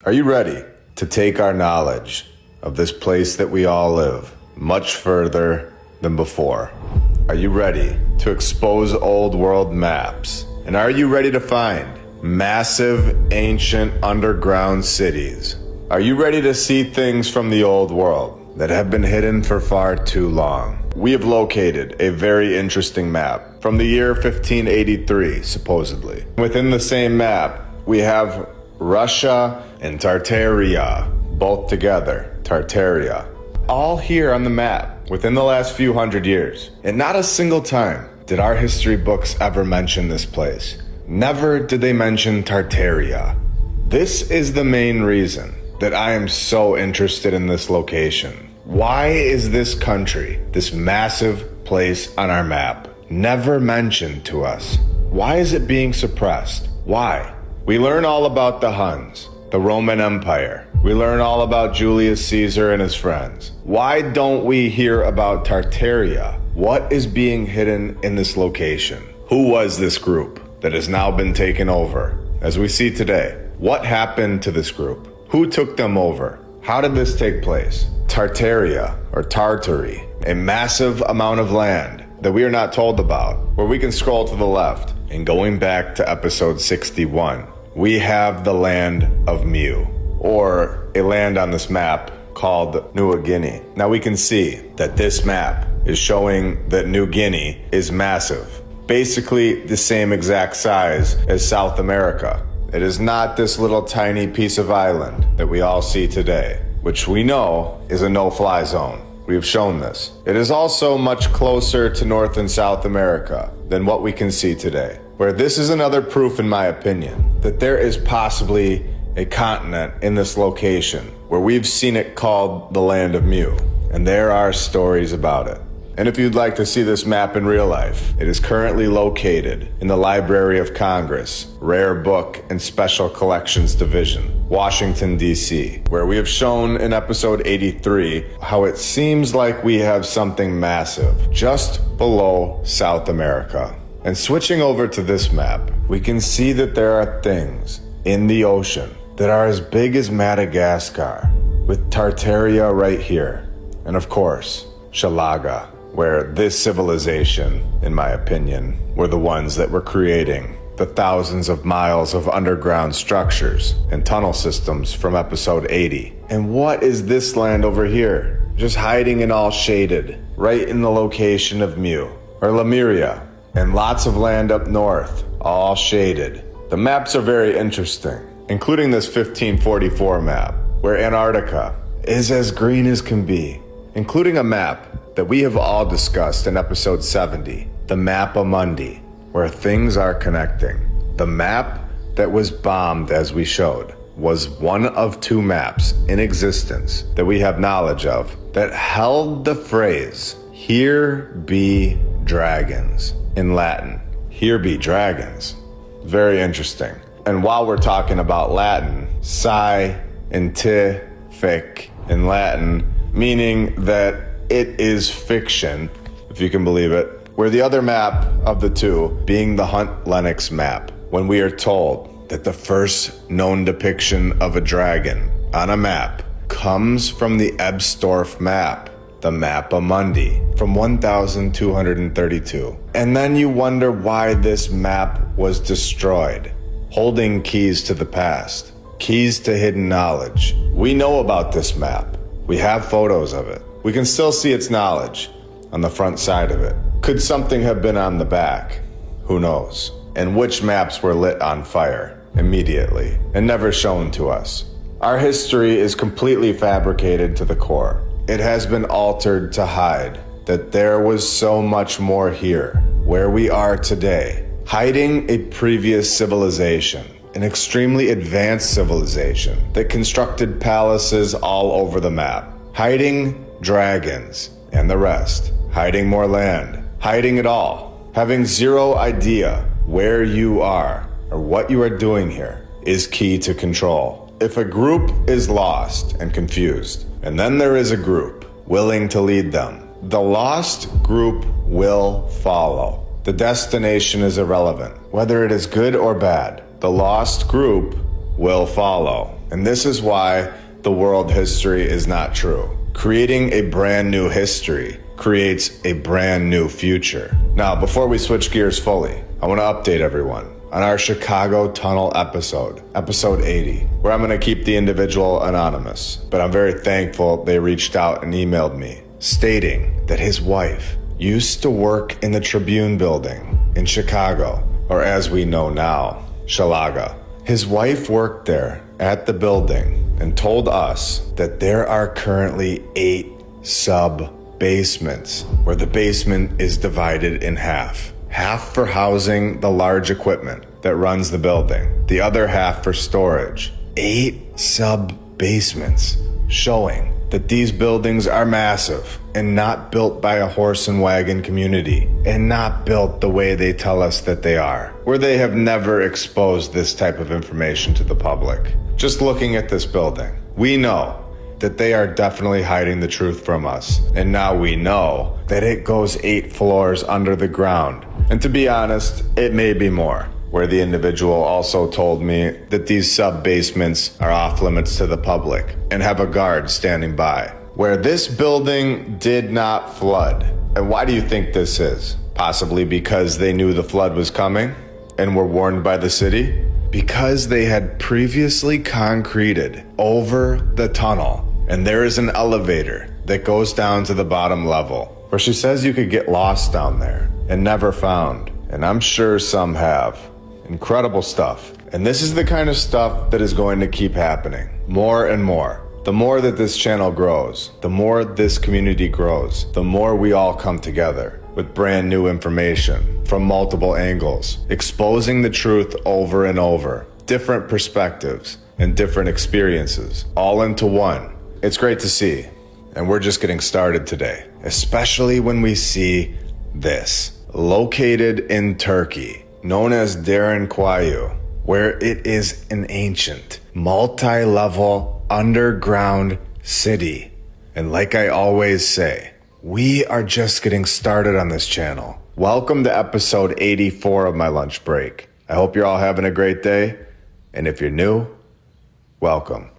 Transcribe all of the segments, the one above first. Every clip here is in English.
Are you ready to take our knowledge of this place that we all live much further than before? Are you ready to expose old world maps? And are you ready to find massive ancient underground cities? Are you ready to see things from the old world that have been hidden for far too long? We have located a very interesting map from the year 1583, supposedly. Within the same map, we have Russia and Tartaria, both together, Tartaria, all here on the map within the last few hundred years. And not a single time did our history books ever mention this place. Never did they mention Tartaria. This is the main reason that I am so interested in this location. Why is this country, this massive place on our map, never mentioned to us? Why is it being suppressed? Why? We learn all about the Huns, the Roman Empire. We learn all about Julius Caesar and his friends. Why don't we hear about Tartaria? What is being hidden in this location? Who was this group that has now been taken over? As we see today, what happened to this group? Who took them over? How did this take place? Tartaria, or Tartary, a massive amount of land that we are not told about, where we can scroll to the left. And going back to episode 61, we have the land of Mu, or a land on this map called New Guinea. Now we can see that this map is showing that New Guinea is massive, basically the same exact size as South America. It is not this little tiny piece of island that we all see today, which we know is a no-fly zone. We have shown this. It is also much closer to North and South America than what we can see today, where this is another proof, in my opinion, that there is possibly a continent in this location where we've seen it called the Land of Mu, and there are stories about it. And if you'd like to see this map in real life, it is currently located in the Library of Congress, Rare Book and Special Collections Division, Washington, D.C., where we have shown in episode 83 how it seems like we have something massive just below South America. And switching over to this map, we can see that there are things in the ocean that are as big as Madagascar, with Tartaria right here, and of course, Shalaga, where this civilization, in my opinion, were the ones that were creating the thousands of miles of underground structures and tunnel systems from episode 80. And what is this land over here? Just hiding and all shaded, right in the location of Mu, or Lemuria, and lots of land up north, all shaded. The maps are very interesting, including this 1544 map, where Antarctica is as green as can be, including a map that we have all discussed in episode 70, the Mappa Mundi, where things are connecting. The map that was bombed, as we showed, was one of two maps in existence that we have knowledge of that held the phrase, "Here be dragons," in Latin. Here be dragons. Very interesting. And while we're talking about Latin, scientific in Latin, meaning that it is fiction, if you can believe it, where the other map of the two being the Hunt Lennox map, when we are told that the first known depiction of a dragon on a map comes from the Ebstorf map, the Mappa Mundi, from 1232. And then you wonder why this map was destroyed, holding keys to the past, keys to hidden knowledge. We know about this map. We have photos of it. We can still see its knowledge on the front side of it. Could something have been on the back? Who knows? And which maps were lit on fire immediately and never shown to us? Our history is completely fabricated to the core. It has been altered to hide that there was so much more here, where we are today, hiding a previous civilization, an extremely advanced civilization that constructed palaces all over the map, hiding dragons and the rest, hiding more land, hiding it all, having zero idea where you are or what you are doing here is key to control. If a group is lost and confused, and then there is a group willing to lead them, the lost group will follow. The destination is irrelevant, whether it is good or bad. The lost group will follow. And this is why the world history is not true. Creating a brand new history creates a brand new future. Now, before we switch gears fully, I want to update everyone on our Chicago Tunnel episode 80, where I'm going to keep the individual anonymous. But I'm very thankful they reached out and emailed me, stating that his wife used to work in the Tribune building in Chicago, or as we know now, Shalaga. His wife worked there at the building and told us that there are currently 8 sub-basements, where the basement is divided in half. Half for housing the large equipment that runs the building, the other half for storage. 8 sub-basements, showing that these buildings are massive and not built by a horse and wagon community, and not built the way they tell us that they are, where they have never exposed this type of information to the public. Just looking at this building, we know that they are definitely hiding the truth from us. And now we know that it goes 8 floors under the ground. And to be honest, it may be more, where the individual also told me that these sub-basements are off limits to the public and have a guard standing by, where this building did not flood. And why do you think this is? Possibly because they knew the flood was coming and were warned by the city? Because they had previously concreted over the tunnel, and there is an elevator that goes down to the bottom level, where she says you could get lost down there and never found. And I'm sure some have. Incredible stuff. And this is the kind of stuff that is going to keep happening more and more. The more that this channel grows, the more this community grows, the more we all come together with brand new information from multiple angles, exposing the truth over and over, different perspectives and different experiences, all into one. It's great to see, and we're just getting started today, especially when we see this. Located in Turkey, known as Derin Kwayu, where it is an ancient, multi-level underground city. And like I always say, we are just getting started on this channel. Welcome to episode 84 of my lunch break. I hope you're all having a great day. And if you're new, welcome.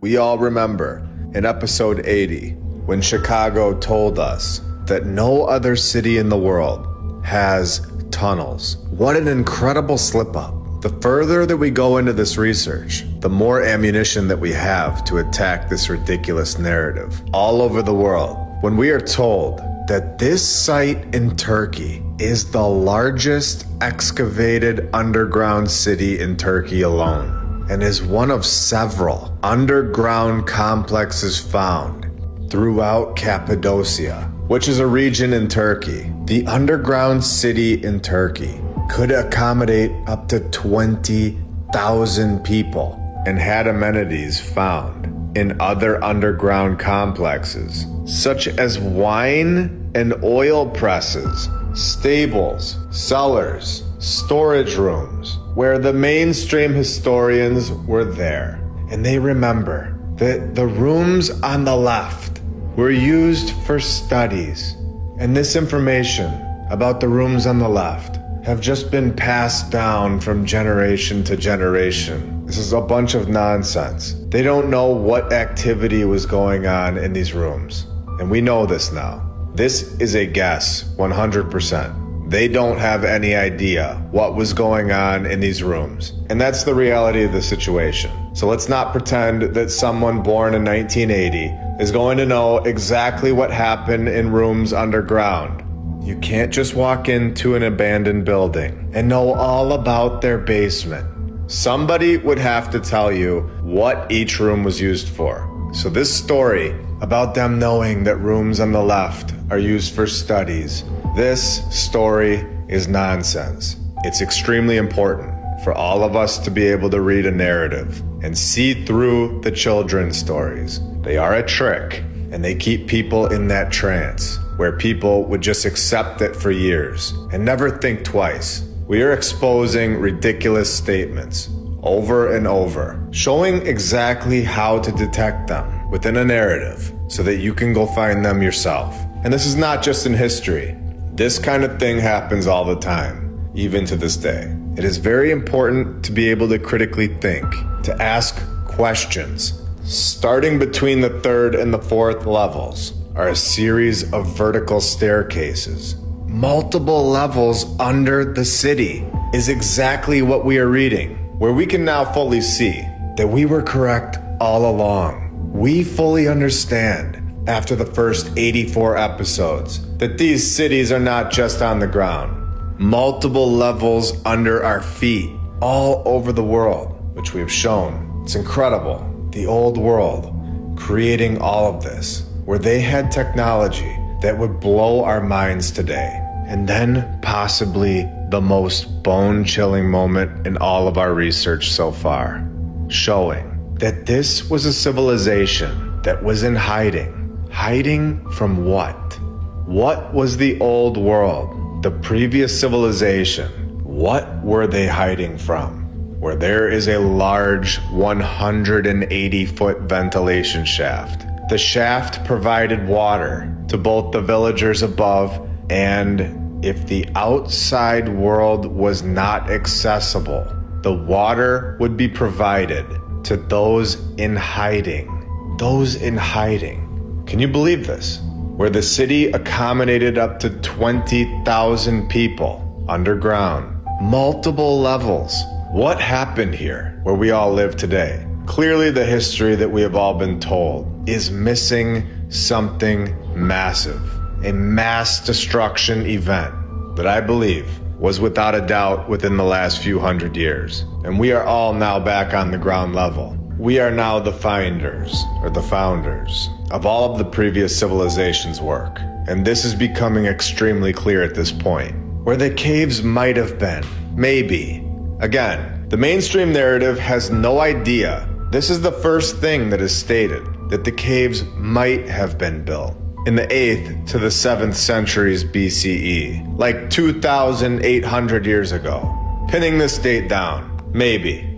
We all remember in episode 80 when Chicago told us that no other city in the world has tunnels. What an incredible slip up. The further that we go into this research, the more ammunition that we have to attack this ridiculous narrative all over the world. When we are told that this site in Turkey is the largest excavated underground city in Turkey alone, and is one of several underground complexes found throughout Cappadocia, which is a region in Turkey. The underground city in Turkey could accommodate up to 20,000 people and had amenities found in other underground complexes, such as wine and oil presses, stables, cellars, storage rooms, where the mainstream historians were there. And they remember that the rooms on the left were used for studies. And this information about the rooms on the left have just been passed down from generation to generation. This is a bunch of nonsense. They don't know what activity was going on in these rooms. And we know this now. This is a guess, 100%. They don't have any idea what was going on in these rooms. And that's the reality of the situation. So let's not pretend that someone born in 1980 is going to know exactly what happened in rooms underground. You can't just walk into an abandoned building and know all about their basement. Somebody would have to tell you what each room was used for. So this story about them knowing that rooms on the left are used for studies, this story is nonsense. It's extremely important for all of us to be able to read a narrative and see through the children's stories. They are a trick, and they keep people in that trance where people would just accept it for years and never think twice. We are exposing ridiculous statements over and over, showing exactly how to detect them within a narrative so that you can go find them yourself. And this is not just in history. This kind of thing happens all the time, even to this day. It is very important to be able to critically think, to ask questions. Starting between the third and the fourth levels are a series of vertical staircases. Multiple levels under the city is exactly what we are reading, where we can now fully see that we were correct all along. We fully understand after the first 84 episodes that these cities are not just on the ground. Multiple levels under our feet all over the world, which we have shown. It's incredible. The old world creating all of this, where they had technology that would blow our minds today. And then possibly the most bone-chilling moment in all of our research so far, showing that this was a civilization that was in hiding. Hiding from what? What was the old world, the previous civilization? What were they hiding from? Where there is a large 180-foot ventilation shaft. The shaft provided water to both the villagers above, and if the outside world was not accessible, the water would be provided to those in hiding. Those in hiding. Can you believe this? Where the city accommodated up to 20,000 people underground. Multiple levels. What happened here where we all live today? Clearly the history that we have all been told is missing something massive. A mass destruction event that I believe was without a doubt within the last few hundred years. And we are all now back on the ground level. We are now the finders, or the founders, of all of the previous civilizations' work. And this is becoming extremely clear at this point. Where the caves might have been, maybe. Again, the mainstream narrative has no idea. This is the first thing that is stated, that the caves might have been built in the 8th to the 7th centuries BCE, like 2,800 years ago. Pinning this date down, maybe,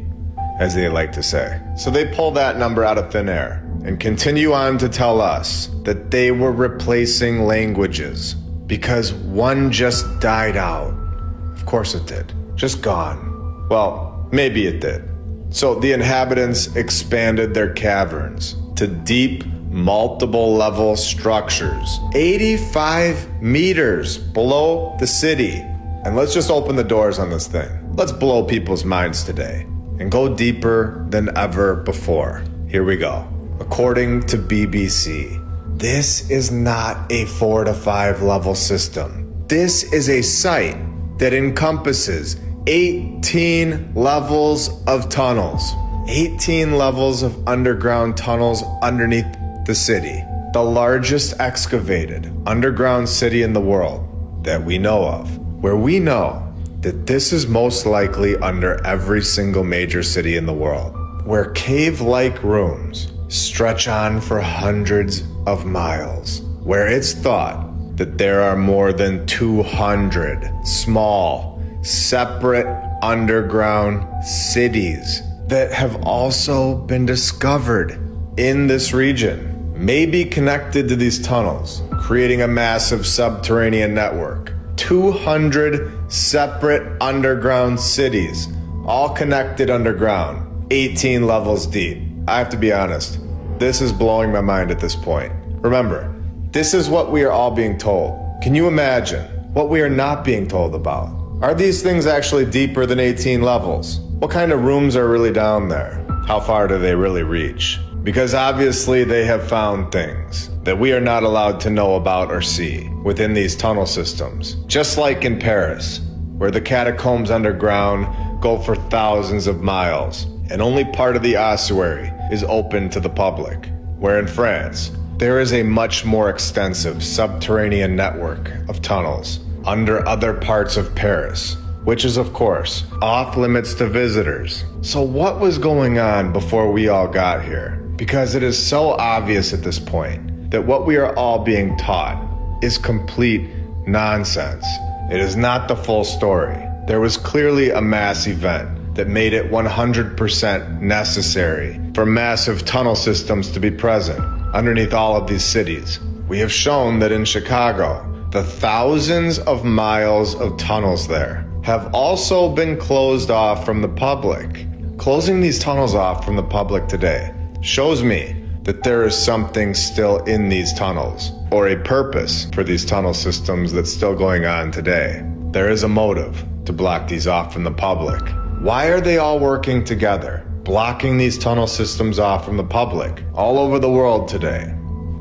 as they like to say. So they pull that number out of thin air and continue on to tell us that they were replacing languages because one just died out. Of course it did. Just gone. Well, maybe it did. So the inhabitants expanded their caverns to deep, multiple level structures, 85 meters below the city. And let's just open the doors on this thing. Let's blow people's minds today and go deeper than ever before. Here we go. According to BBC, this is not a 4 to 5 level system. This is a site that encompasses 18 levels of tunnels. 18 levels of underground tunnels underneath the city. The largest excavated underground city in the world that we know of. Where we know that this is most likely under every single major city in the world. Where cave-like rooms stretch on for hundreds of miles. Where it's thought that there are more than 200 small, separate underground cities that have also been discovered in this region, maybe connected to these tunnels, creating a massive subterranean network. 200 separate underground cities, all connected underground, 18 levels deep. I have to be honest, this is blowing my mind at this point. Remember, this is what we are all being told. Can you imagine what we are not being told about? Are these things actually deeper than 18 levels? What kind of rooms are really down there? How far do they really reach? Because obviously they have found things that we are not allowed to know about or see within these tunnel systems. Just like in Paris, where the catacombs underground go for thousands of miles, and only part of the ossuary is open to the public. Where in France, there is a much more extensive subterranean network of tunnels under other parts of Paris, which is of course off limits to visitors. So what was going on before we all got here? Because it is so obvious at this point that what we are all being taught is complete nonsense. It is not the full story. There was clearly a mass event that made it 100% necessary for massive tunnel systems to be present underneath all of these cities. We have shown that in Chicago, the thousands of miles of tunnels there have also been closed off from the public. Closing these tunnels off from the public today shows me that there is something still in these tunnels, or a purpose for these tunnel systems that's still going on today. There is a motive to block these off from the public. Why are they all working together, blocking these tunnel systems off from the public all over the world today?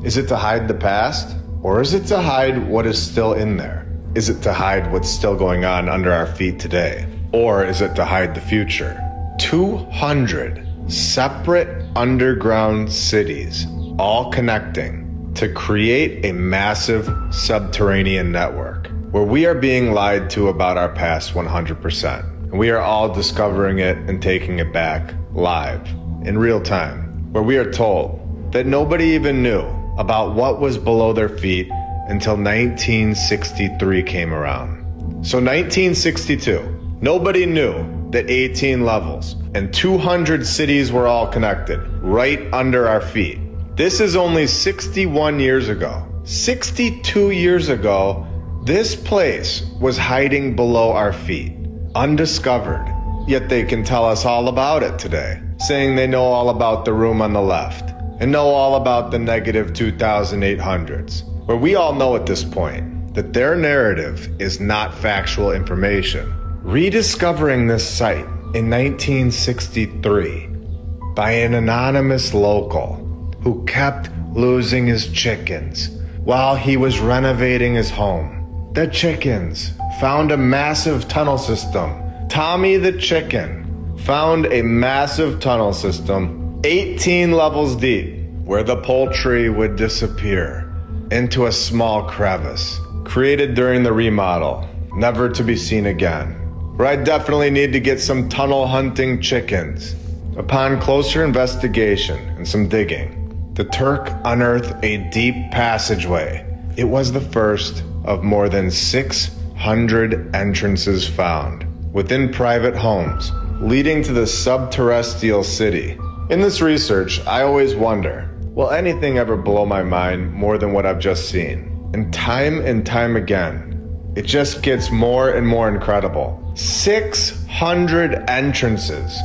Is it to hide the past? Or is it to hide what is still in there? Is it to hide what's still going on under our feet today? Or is it to hide the future? 200 separate underground cities, all connecting to create a massive subterranean network where we are being lied to about our past 100%. And we are all discovering it and taking it back live in real time, where we are told that nobody even knew about what was below their feet until 1963 came around. So 1962, nobody knew that 18 levels and 200 cities were all connected right under our feet. This is only 61 years ago. 62 years ago, this place was hiding below our feet, undiscovered. Yet they can tell us all about it today, saying they know all about the room on the left and know all about the negative 2800s, where we all know at this point that their narrative is not factual information. Rediscovering this site in 1963 by an anonymous local who kept losing his chickens while he was renovating his home. The chickens found a massive tunnel system. Tommy the chicken found a massive tunnel system 18 levels deep where the poultry would disappear into a small crevice created during the remodel, never to be seen again. Where I definitely need to get some tunnel hunting chickens. Upon closer investigation and some digging, the Turk unearthed a deep passageway. It was the first of more than 600 entrances found within private homes, leading to the subterrestrial city. In this research, I always wonder, will anything ever blow my mind more than what I've just seen? And time again, it just gets more and more incredible. 600 entrances,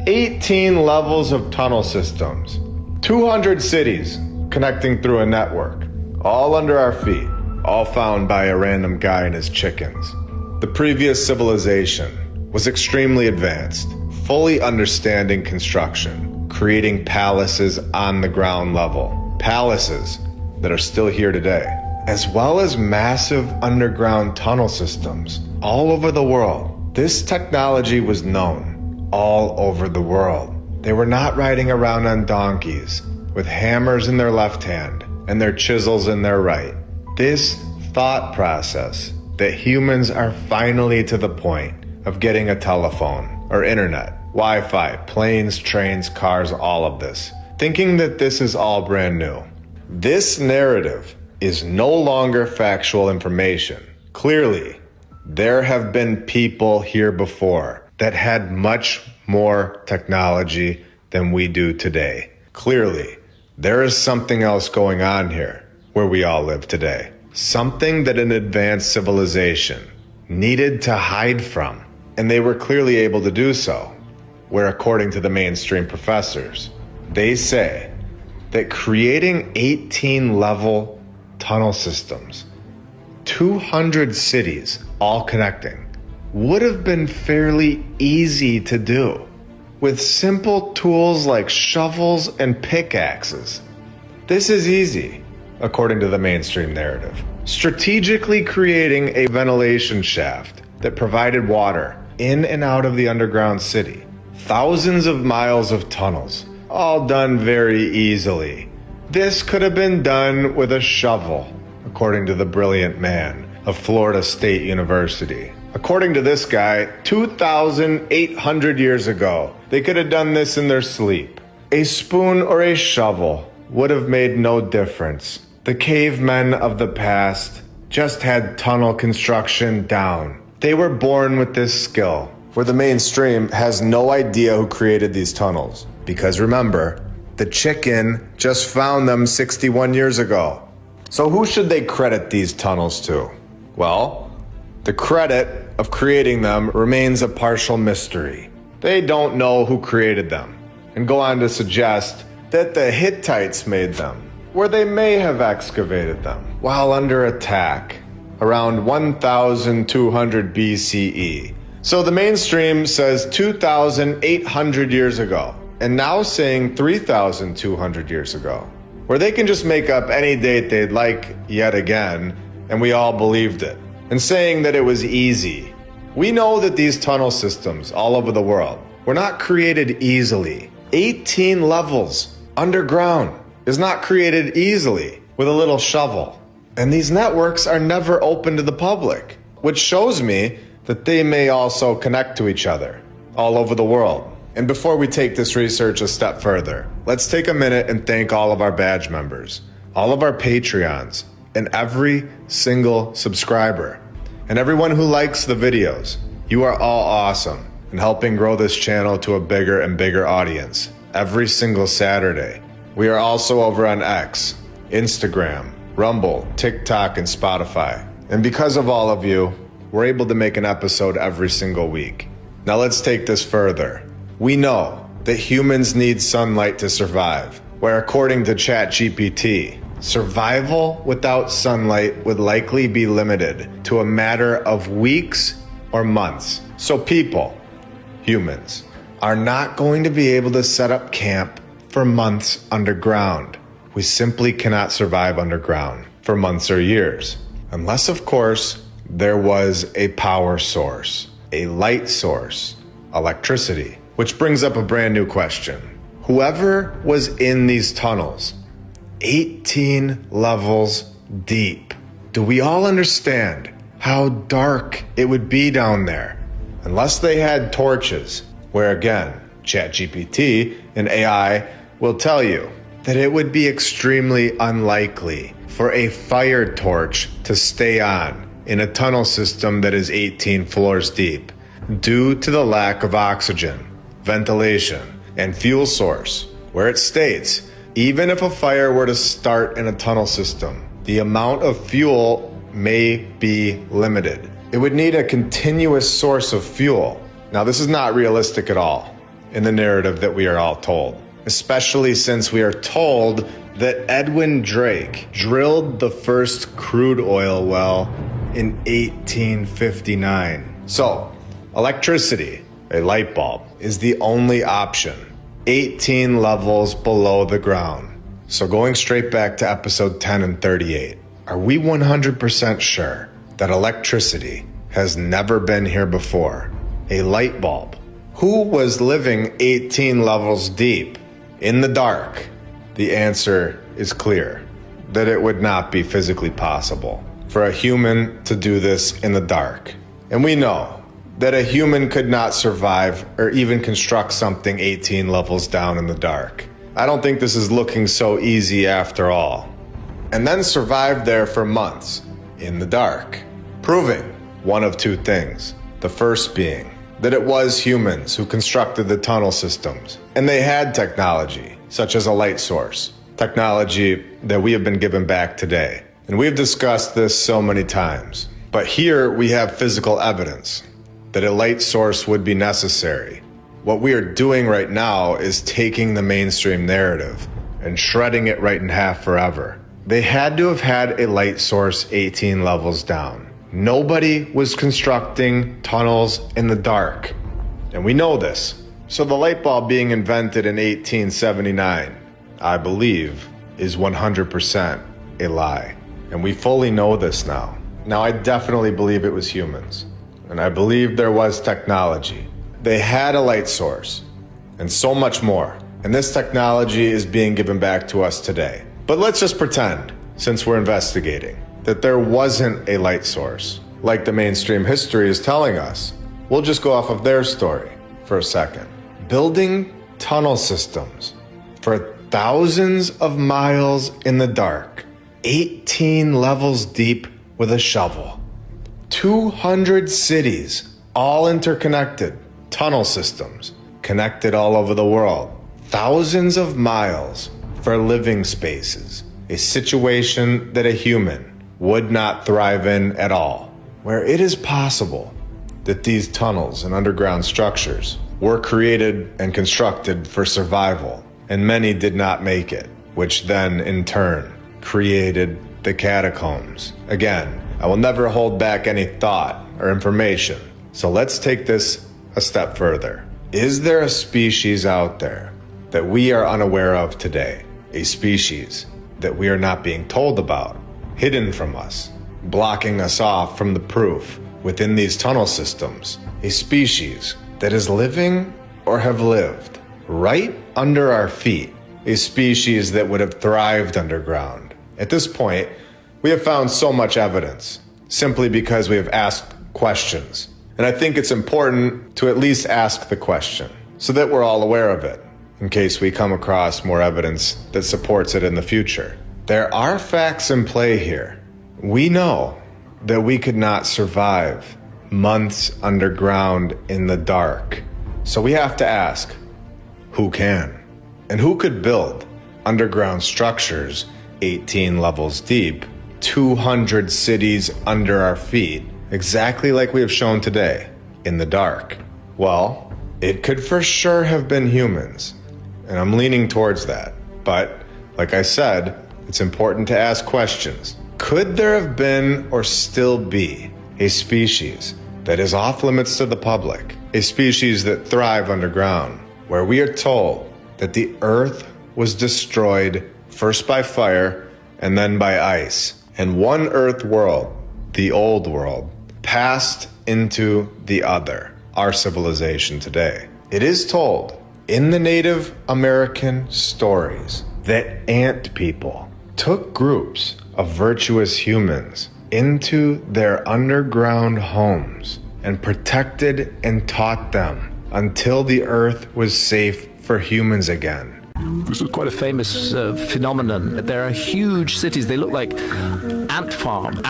18 levels of tunnel systems, 200 cities connecting through a network, all under our feet, all found by a random guy and his chickens. The previous civilization was extremely advanced, fully understanding construction, creating palaces on the ground level, palaces that are still here today, as well as massive underground tunnel systems all over the world. This technology was known all over the world. They were not riding around on donkeys with hammers in their left hand and their chisels in their right. This thought process that humans are finally to the point of getting a telephone or internet, Wi-Fi, planes, trains, cars, all of this, thinking that this is all brand new. This narrative is no longer factual information. Clearly, there have been people here before that had much more technology than we do today. Clearly, there is something else going on here where we all live today. Something that an advanced civilization needed to hide from, and they were clearly able to do so, where according to the mainstream professors, they say that creating 18-level tunnel systems, 200 cities all connecting, would have been fairly easy to do with simple tools like shovels and pickaxes. This is easy, according to the mainstream narrative. Strategically creating a ventilation shaft that provided water in and out of the underground city. Thousands of miles of tunnels, all done very easily. This could have been done with a shovel, according to the brilliant man of Florida State University. According to this guy, 2,800 years ago, they could have done this in their sleep. A spoon or a shovel would have made no difference. The cavemen of the past just had tunnel construction down. They were born with this skill, where the mainstream has no idea who created these tunnels. Because remember, the chicken just found them 61 years ago. So who should they credit these tunnels to? Well, the credit of creating them remains a partial mystery. They don't know who created them, and go on to suggest that the Hittites made them, where they may have excavated them while under attack around 1200 BCE. So the mainstream says 2,800 years ago, and now saying 3,200 years ago, where they can just make up any date they'd like yet again, and we all believed it, and saying that it was easy. We know that these tunnel systems all over the world were not created easily. 18 levels underground is not created easily with a little shovel. And these networks are never open to the public, which shows me that they may also connect to each other all over the world. And before we take this research a step further, let's take a minute and thank all of our badge members, all of our Patreons, and every single subscriber, and everyone who likes the videos. You are all awesome in helping grow this channel to a bigger and bigger audience every single Saturday. We are also over on X, Instagram, Rumble, TikTok, and Spotify. And because of all of you, we're able to make an episode every single week. Now let's take this further. We know that humans need sunlight to survive, where according to ChatGPT, survival without sunlight would likely be limited to a matter of weeks or months. So people, humans, are not going to be able to set up camp for months underground. We simply cannot survive underground for months or years, unless of course there was a power source, a light source, electricity. Which brings up a brand new question. Whoever was in these tunnels, 18 levels deep, do we all understand how dark it would be down there? Unless they had torches, where again, ChatGPT and AI will tell you that it would be extremely unlikely for a fire torch to stay on in a tunnel system that is 18 floors deep due to the lack of oxygen, ventilation, and fuel source, where it states, even if a fire were to start in a tunnel system, the amount of fuel may be limited. It would need a continuous source of fuel. Now, this is not realistic at all in the narrative that we are all told, especially since we are told that Edwin Drake drilled the first crude oil well in 1859. So, electricity, a light bulb, is the only option 18 levels below the ground. So going straight back to episode 10 and 38, are we 100% sure that electricity has never been here before? A light bulb. Who was living 18 levels deep in the dark? The answer is clear, that it would not be physically possible for a human to do this in the dark. And we know that a human could not survive or even construct something 18 levels down in the dark. I don't think this is looking so easy after all. And then survive there for months in the dark, proving one of two things. The first being that it was humans who constructed the tunnel systems, and they had technology, such as a light source, technology that we have been given back today. And we've discussed this so many times. But here we have physical evidence that a light source would be necessary. What we are doing right now is taking the mainstream narrative and shredding it right in half forever. They had to have had a light source 18 levels down. Nobody was constructing tunnels in the dark, and we know this. So the light bulb being invented in 1879, I believe, is 100% a lie. And we fully know this now. Now, I definitely believe it was humans. And I believe there was technology. They had a light source, and so much more. And this technology is being given back to us today. But let's just pretend, since we're investigating, that there wasn't a light source, like the mainstream history is telling us. We'll just go off of their story for a second. Building tunnel systems for thousands of miles in the dark, 18 levels deep with a shovel. 200 cities, all interconnected, tunnel systems, connected all over the world. Thousands of miles for living spaces, a situation that a human would not thrive in at all, where it is possible that these tunnels and underground structures were created and constructed for survival, and many did not make it, which then, in turn, created the catacombs. Again, I will never hold back any thought or information, so let's take this a step further. Is there a species out there that we are unaware of today? A species that we are not being told about, hidden from us, blocking us off from the proof within these tunnel systems? A species that is living or have lived right under our feet. A species that would have thrived underground. At this point, we have found so much evidence simply because we have asked questions. And I think it's important to at least ask the question so that we're all aware of it in case we come across more evidence that supports it in the future. There are facts in play here. We know that we could not survive months underground in the dark. So we have to ask, who can? And who could build underground structures 18 levels deep, 200 cities under our feet, exactly like we have shown today, in the dark? Well, it could for sure have been humans, and I'm leaning towards that. But, like I said, it's important to ask questions. Could there have been or still be a species that is off limits to the public, a species that thrive underground, where we are told that the earth was destroyed first by fire and then by ice, and one earth world, the old world, passed into the other, our civilization today? It is told in the Native American stories that ant people took groups of virtuous humans into their underground homes and protected and taught them until the earth was safe for humans again. This is quite a famous phenomenon. There are huge cities. They look like ant farms.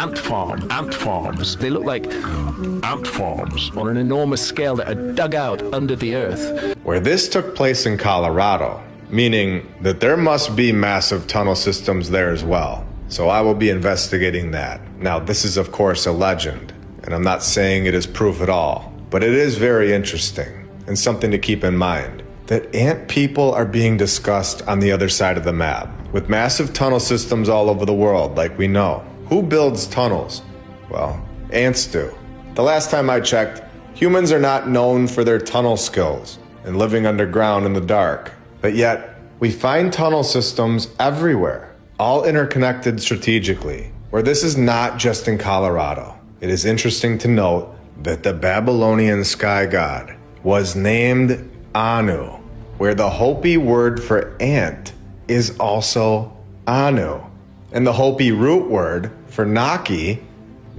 They look like ant farms on an enormous scale that are dug out under the earth. Where this took place in Colorado, meaning that there must be massive tunnel systems there as well. So I will be investigating that. Now, this is of course a legend, and I'm not saying it is proof at all, but it is very interesting and something to keep in mind, that ant people are being discussed on the other side of the map, with massive tunnel systems all over the world, like we know. Who builds tunnels? Well, ants do. The last time I checked, humans are not known for their tunnel skills and living underground in the dark. But yet, we find tunnel systems everywhere, all interconnected strategically, where this is not just in Colorado. It is interesting to note that the Babylonian sky god was named Anu, where the Hopi word for ant is also Anu. And the Hopi root word for Naki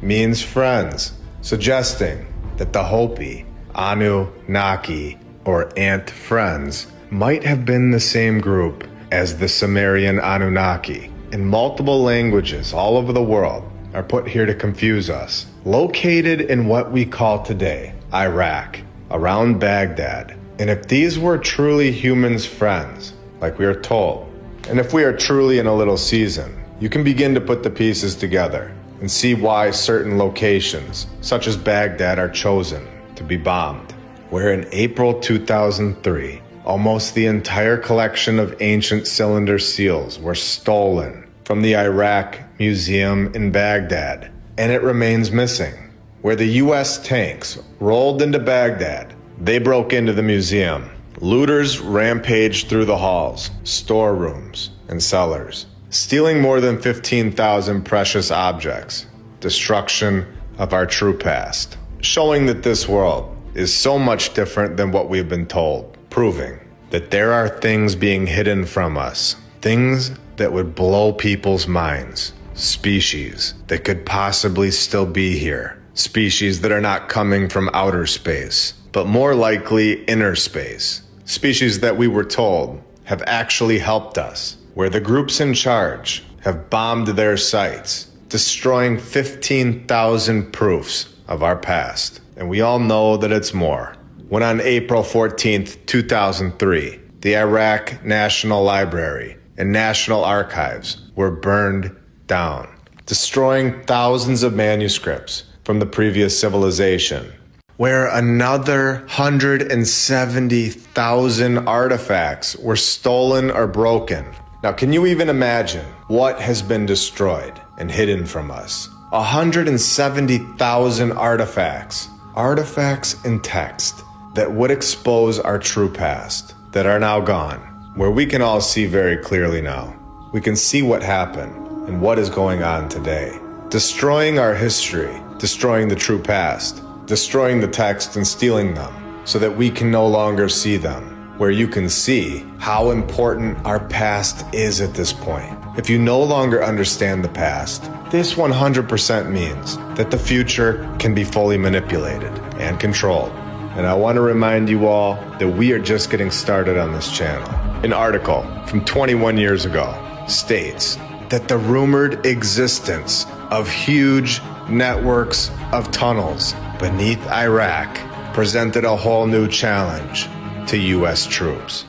means friends, suggesting that the Hopi, Anunnaki, or ant friends might have been the same group as the Sumerian Anunnaki. In multiple languages all over the world are put here to confuse us. Located in what we call today Iraq, around Baghdad. And if these were truly humans' friends, like we are told, and if we are truly in a little season, you can begin to put the pieces together and see why certain locations, such as Baghdad, are chosen to be bombed. Where in April 2003, almost the entire collection of ancient cylinder seals were stolen from the Iraq Museum in Baghdad, and it remains missing. Where the US tanks rolled into Baghdad, they broke into the museum. Looters rampaged through the halls, storerooms, and cellars, stealing more than 15,000 precious objects. Destruction of our true past. Showing that this world is so much different than what we've been told. Proving that there are things being hidden from us. Things that would blow people's minds. Species that could possibly still be here. Species that are not coming from outer space, but more likely inner space. Species that we were told have actually helped us, where the groups in charge have bombed their sites, destroying 15,000 proofs of our past. And we all know that it's more. When on April 14th, 2003, the Iraq National Library and national archives were burned down, destroying thousands of manuscripts from the previous civilization, where another 170,000 artifacts were stolen or broken. Now, can you even imagine what has been destroyed and hidden from us? 170,000 artifacts. Artifacts in text that would expose our true past, that are now gone, where we can all see very clearly now. We can see what happened and what is going on today. Destroying our history, destroying the true past, destroying the text and stealing them so that we can no longer see them, where you can see how important our past is at this point. If you no longer understand the past, this 100% means that the future can be fully manipulated and controlled. And I want to remind you all that we are just getting started on this channel. An article from 21 years ago states that the rumored existence of huge networks of tunnels beneath Iraq presented a whole new challenge to U.S. troops.